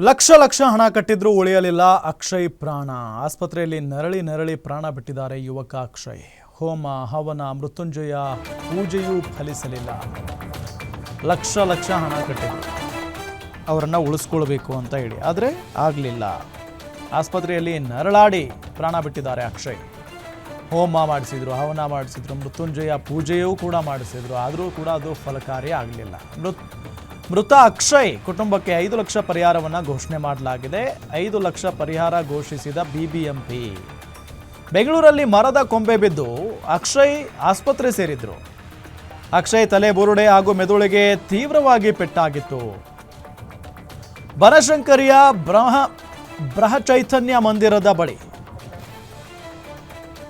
ಲಕ್ಷ ಲಕ್ಷ ಹಣ ಕಟ್ಟಿದ್ರೂ ಉಳಿಯಲಿಲ್ಲ ಅಕ್ಷಯ್ ಪ್ರಾಣ. ಆಸ್ಪತ್ರೆಯಲ್ಲಿ ನರಳಿ ಪ್ರಾಣ ಬಿಟ್ಟಿದ್ದಾರೆ ಯುವಕ ಅಕ್ಷಯ್. ಹೋಮ ಹವನ ಮೃತ್ಯುಂಜಯ ಪೂಜೆಯೂ ಫಲಿಸಲಿಲ್ಲ. ಲಕ್ಷ ಹಣ ಕಟ್ಟಿದ್ರು ಅವರನ್ನು ಉಳಿಸ್ಕೊಳ್ಬೇಕು ಅಂತ ಹೇಳಿ, ಆದರೆ ಆಗಲಿಲ್ಲ. ಆಸ್ಪತ್ರೆಯಲ್ಲಿ ನರಳಾಡಿ ಪ್ರಾಣ ಬಿಟ್ಟಿದ್ದಾರೆ ಅಕ್ಷಯ್. ಹೋಮ ಮಾಡಿಸಿದ್ರು, ಹವನ ಮಾಡಿಸಿದ್ರು, ಮೃತ್ಯುಂಜಯ ಪೂಜೆಯೂ ಕೂಡ ಮಾಡಿಸಿದ್ರು, ಆದರೂ ಕೂಡ ಅದು ಫಲಕಾರಿ ಆಗಲಿಲ್ಲ. ಮೃತ ಅಕ್ಷಯ್ ಕುಟುಂಬಕ್ಕೆ 5 ಲಕ್ಷ ಪರಿಹಾರವನ್ನು ಘೋಷಣೆ ಮಾಡಲಾಗಿದೆ. 5 ಲಕ್ಷ ಪರಿಹಾರ ಘೋಷಿಸಿದ ಬಿಬಿಎಂಪಿ. ಬೆಂಗಳೂರಲ್ಲಿ ಮರದ ಕೊಂಬೆ ಬಿದ್ದು ಅಕ್ಷಯ್ ಆಸ್ಪತ್ರೆ ಸೇರಿದ್ರು. ಅಕ್ಷಯ್ ತಲೆ ಬುರುಡೆ ಹಾಗೂ ಮೆದುಳಿಗೆ ತೀವ್ರವಾಗಿ ಪೆಟ್ಟಾಗಿತ್ತು. ಬನಶಂಕರಿಯ ಬೃಹಚೈತನ್ಯ ಮಂದಿರದ ಬಳಿ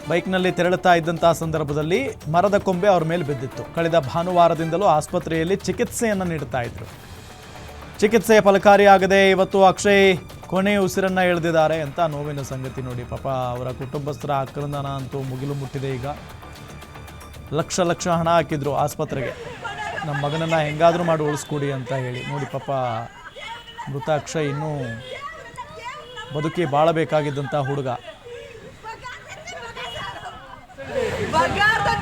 ಬೈಕ್ನಲ್ಲಿ ತೆರಳುತ್ತಾ ಇದ್ದಂತಹ ಸಂದರ್ಭದಲ್ಲಿ ಮರದ ಕೊಂಬೆ ಅವ್ರ ಮೇಲೆ ಬಿದ್ದಿತ್ತು. ಕಳೆದ ಭಾನುವಾರದಿಂದಲೂ ಆಸ್ಪತ್ರೆಯಲ್ಲಿ ಚಿಕಿತ್ಸೆಯನ್ನು ನೀಡುತ್ತಾ ಇದ್ರು. ಚಿಕಿತ್ಸೆ ಫಲಕಾರಿಯಾಗದೆ ಇವತ್ತು ಅಕ್ಷಯ್ ಕೊನೆ ಉಸಿರನ್ನ ಎಳೆದಿದ್ದಾರೆ ಅಂತ ನೋವಿನ ಸಂಗತಿ ನೋಡಿ. ಪಾಪ ಅವರ ಕುಟುಂಬಸ್ಥರ ಆಕ್ರಂದನ ಅಂತೂ ಮುಗಿಲು ಮುಟ್ಟಿದೆ. ಈಗ ಲಕ್ಷ ಹಣ ಹಾಕಿದ್ರು ಆಸ್ಪತ್ರೆಗೆ, ನಮ್ಮ ಮಗನನ್ನ ಹೆಂಗಾದ್ರೂ ಮಾಡಿ ಉಳಿಸ್ಕೊಡಿ ಅಂತ ಹೇಳಿ. ನೋಡಿ ಪಾಪ ಮೃತ ಅಕ್ಷಯ್ ಇನ್ನೂ ಬದುಕಿ ಬಾಳಬೇಕಾಗಿದ್ದಂಥ ಹುಡುಗ. Bagar